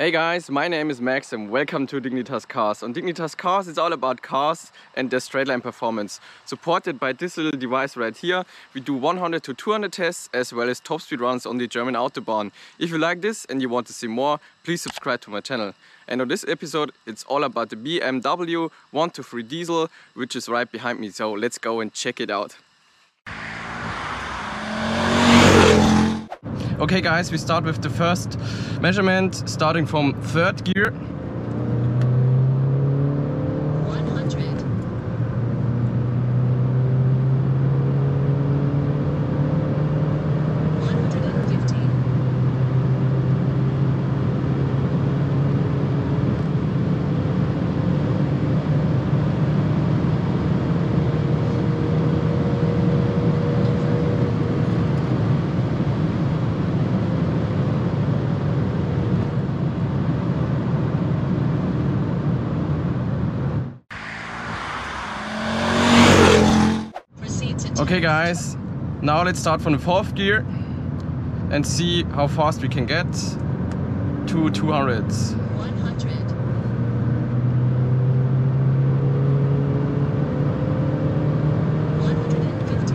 Hey guys, my name is Max and welcome to Dignitas Cars. On Dignitas Cars it's all about cars and their straight line performance. Supported by this little device right here, we do 100 to 200 tests as well as top speed runs on the German Autobahn. If you like this and you want to see more, please subscribe to my channel. And on this episode it's all about the BMW 123 diesel, which is right behind me, so let's go and check it out. Okay guys, we start with the first measurement, starting from third gear. 100. 150. Okay guys, now let's start from the fourth gear and see how fast we can get to 200s. 100. 150.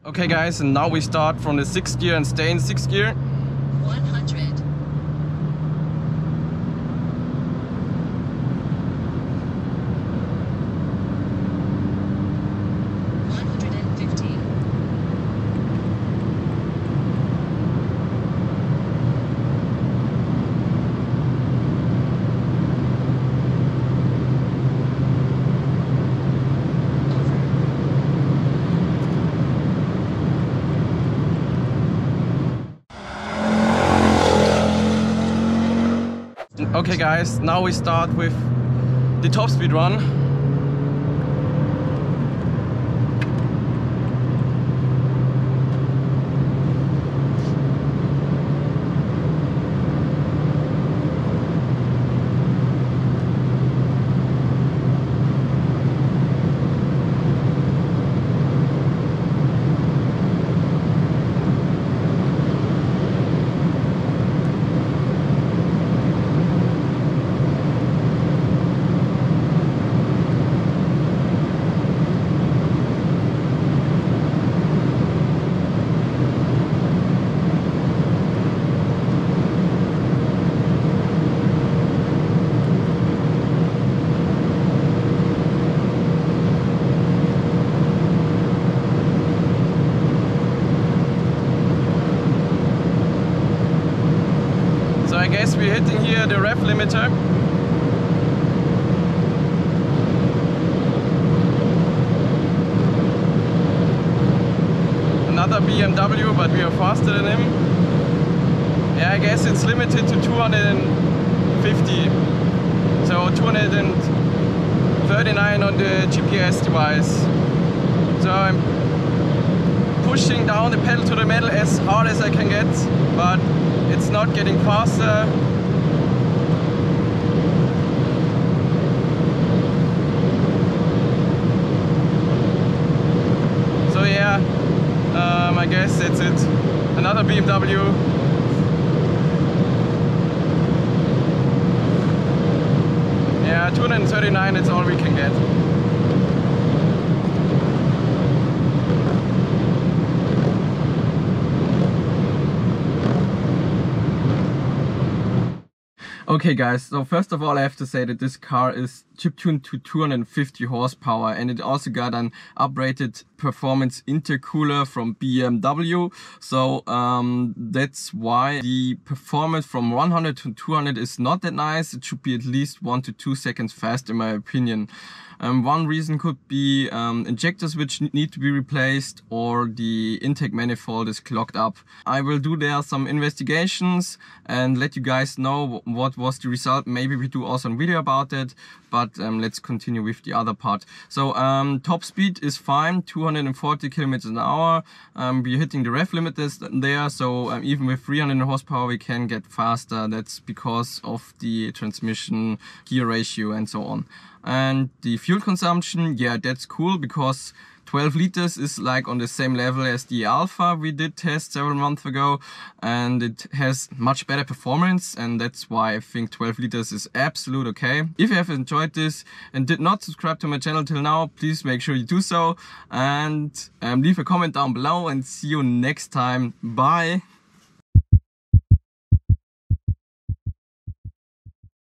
Okay guys, and now we start from the sixth gear and stay in sixth gear. 100. 150. 150. Okay guys, now we start with the top speed run. So I guess we're hitting here the rev limiter. Another BMW, but we are faster than him. Yeah, I guess it's limited to 250. So 239 on the GPS device. So I'm pushing down the pedal to the metal as hard as I can get, but it's not getting faster. So yeah, I guess that's it. Another BMW. Yeah, 239, that's all we can get. Okay guys, so first of all I have to say that this car is chip-tuned to 250 horsepower and it also got an uprated performance intercooler from BMW. So that's why the performance from 100 to 200 is not that nice. It should be at least 1 to 2 seconds fast in my opinion. One reason could be injectors which need to be replaced, or the intake manifold is clogged up. I will do there some investigations and let you guys know what was the result. Maybe we do also a video about it. but let's continue with the other part. So top speed is fine, 240 kilometers an hour. We're hitting the rev limiters there, so even with 300 horsepower we can get faster. That's because of the transmission, gear ratio and so on. And the fuel consumption, yeah, that's cool, because 12 liters is like on the same level as the Alpha we did test several months ago, and it has much better performance, and that's why I think 12 liters is absolute okay. If you have enjoyed this and did not subscribe to my channel till now, please make sure you do so, and leave a comment down below, and see you next time. Bye!